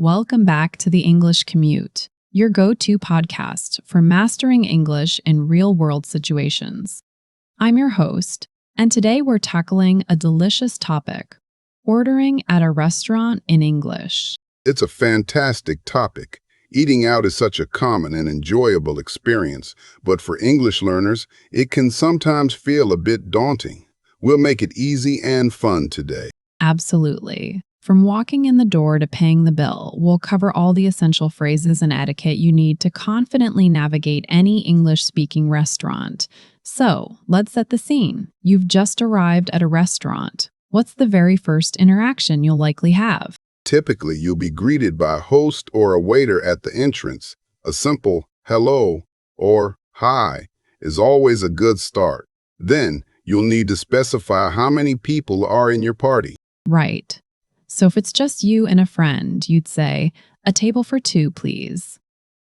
Welcome back to the English Commute, your go-to podcast for mastering English in real-world situations. I'm your host, and today we're tackling a delicious topic, ordering at a restaurant in English. It's a fantastic topic. Eating out is such a common and enjoyable experience, but for English learners, it can sometimes feel a bit daunting. We'll make it easy and fun today. Absolutely. From walking in the door to paying the bill, we'll cover all the essential phrases and etiquette you need to confidently navigate any English-speaking restaurant. So, let's set the scene. You've just arrived at a restaurant. What's the very first interaction you'll likely have? Typically, you'll be greeted by a host or a waiter at the entrance. A simple hello or hi is always a good start. Then, you'll need to specify how many people are in your party. Right. So if it's just you and a friend, you'd say, "A table for two, please."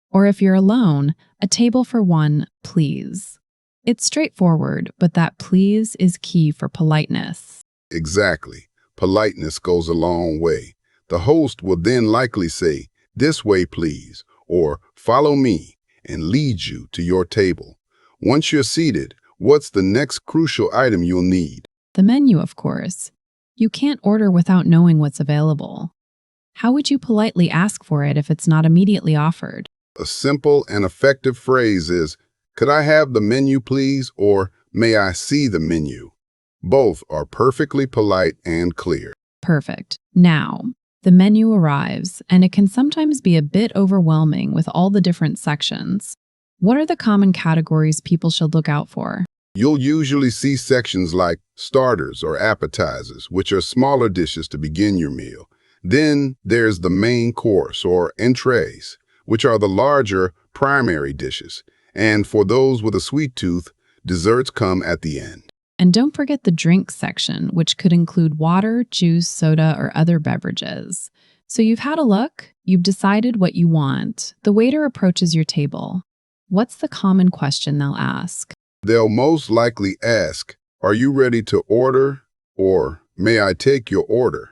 Or if you're alone, "A table for one, please." It's straightforward, but that please is key for politeness. Exactly. Politeness goes a long way. The host will then likely say, "This way, please," or "Follow me," and lead you to your table. Once you're seated, what's the next crucial item you'll need? The menu, of course. You can't order without knowing what's available. How would you politely ask for it if it's not immediately offered? A simple and effective phrase is, "Could I have the menu, please?" or "May I see the menu?" Both are perfectly polite and clear. Perfect. Now, the menu arrives, and it can sometimes be a bit overwhelming with all the different sections. What are the common categories people should look out for? You'll usually see sections like starters or appetizers, which are smaller dishes to begin your meal. Then there's the main course or entrees, which are the larger primary dishes. And for those with a sweet tooth, desserts come at the end. And don't forget the drinks section, which could include water, juice, soda, or other beverages. So you've had a look, you've decided what you want. The waiter approaches your table. What's the common question they'll ask? They'll most likely ask, "Are you ready to order?" or "May I take your order?"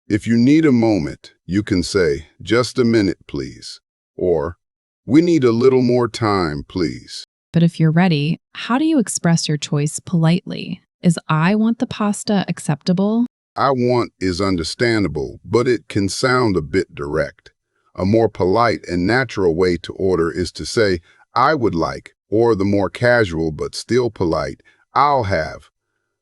If you need a moment, you can say, "Just a minute, please," or "We need a little more time, please." But if you're ready, how do you express your choice politely? Is "I want the pasta" acceptable? "I want" is understandable, but it can sound a bit direct. A more polite and natural way to order is to say, "I would like," or the more casual but still polite, "I'll have."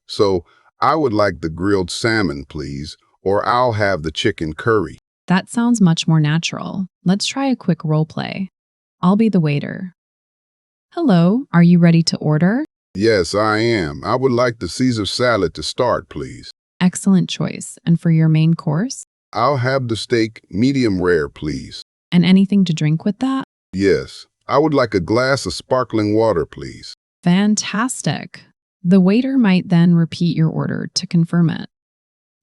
So, "I would like the grilled salmon, please," or "I'll have the chicken curry." That sounds much more natural. Let's try a quick role play. I'll be the waiter. "Hello, are you ready to order?" "Yes, I am. I would like the Caesar salad to start, please." Excellent choice. And for your main course? "I'll have the steak medium rare, please." And anything to drink with that? "Yes, I would like a glass of sparkling water, please." Fantastic. The waiter might then repeat your order to confirm it.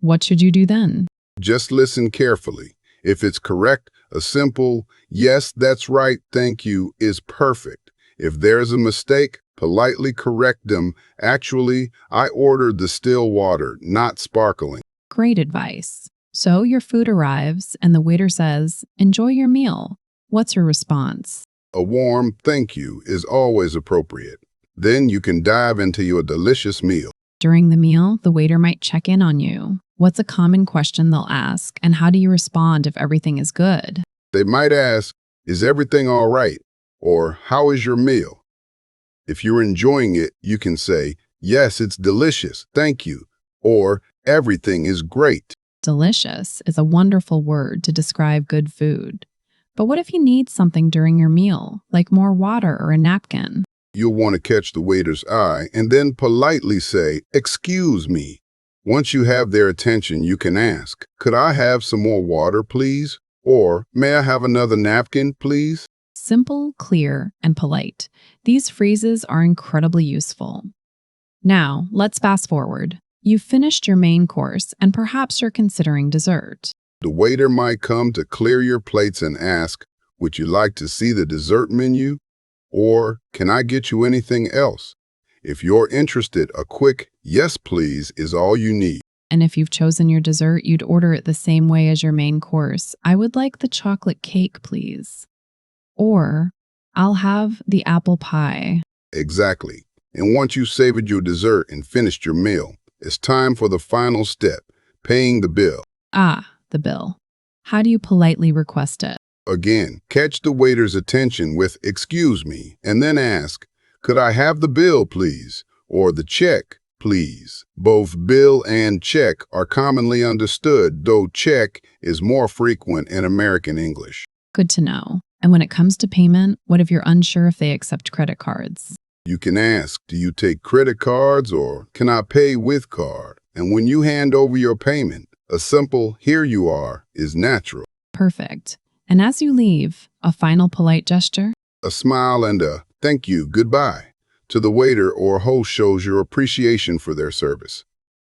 What should you do then? Just listen carefully. If it's correct, a simple, "Yes, that's right, thank you," is perfect. If there's a mistake, politely correct them. "Actually, I ordered the still water, not sparkling." Great advice. So your food arrives and the waiter says, "Enjoy your meal." What's your response? A warm "thank you" is always appropriate. Then you can dive into your delicious meal. During the meal, the waiter might check in on you. What's a common question they'll ask, and how do you respond if everything is good? They might ask, "Is everything all right?" or "How is your meal?" If you're enjoying it, you can say, "Yes, it's delicious, thank you," or "Everything is great." Delicious is a wonderful word to describe good food. But what if you need something during your meal, like more water or a napkin? You'll want to catch the waiter's eye and then politely say, "Excuse me." Once you have their attention, you can ask, "Could I have some more water, please?" or "May I have another napkin, please?" Simple, clear, and polite. These phrases are incredibly useful. Now, let's fast forward. You've finished your main course and perhaps you're considering dessert. The waiter might come to clear your plates and ask, "Would you like to see the dessert menu?" Or, "Can I get you anything else?" If you're interested, a quick "Yes, please" is all you need. And if you've chosen your dessert, you'd order it the same way as your main course. I would like the chocolate cake, please. Or, I'll have the apple pie. Exactly. And once you savored your dessert and finished your meal, it's time for the final step, paying the bill. Ah, the bill. How do you politely request it? Again, catch the waiter's attention with "excuse me," and then ask, "Could I have the bill, please?" or "the check, please." Both bill and check are commonly understood, though check is more frequent in American English. Good to know. And when it comes to payment, what if you're unsure if they accept credit cards? You can ask, "Do you take credit cards?" or "Can I pay with card?" And when you hand over your payment, a simple "here you are" is natural. Perfect. And as you leave, a final polite gesture? A smile and a "thank you, goodbye" to the waiter or host shows your appreciation for their service.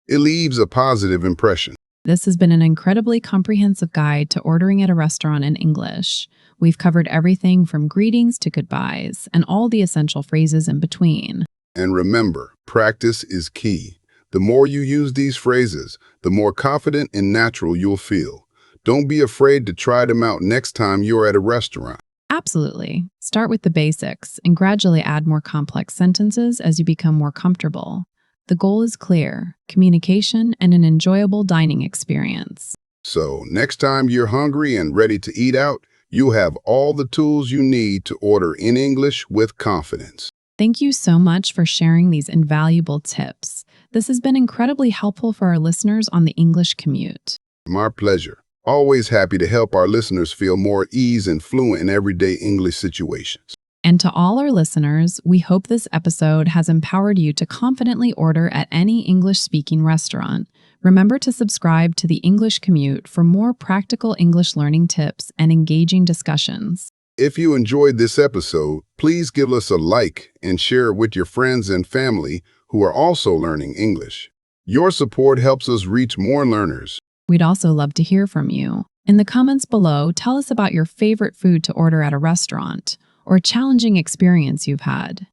It leaves a positive impression. This has been an incredibly comprehensive guide to ordering at a restaurant in English. We've covered everything from greetings to goodbyes and all the essential phrases in between. And remember, practice is key. The more you use these phrases, the more confident and natural you'll feel. Don't be afraid to try them out next time you're at a restaurant. Absolutely. Start with the basics and gradually add more complex sentences as you become more comfortable. The goal is clear: communication and an enjoyable dining experience. So next time you're hungry and ready to eat out, you have all the tools you need to order in English with confidence. Thank you so much for sharing these invaluable tips. This has been incredibly helpful for our listeners on the English Commute. My pleasure. Always happy to help our listeners feel more at ease and fluent in everyday English situations. And to all our listeners, we hope this episode has empowered you to confidently order at any English-speaking restaurant. Remember to subscribe to the English Commute for more practical English learning tips and engaging discussions. If you enjoyed this episode, please give us a like and share it with your friends and family who are also learning English. Your support helps us reach more learners. We'd also love to hear from you. In the comments below, tell us about your favorite food to order at a restaurant or a challenging experience you've had.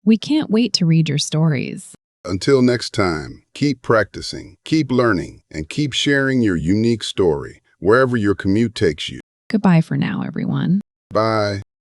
We can't wait to read your stories. Until next time, keep practicing, keep learning, and keep sharing your unique story wherever your commute takes you. Goodbye for now, everyone. Bye.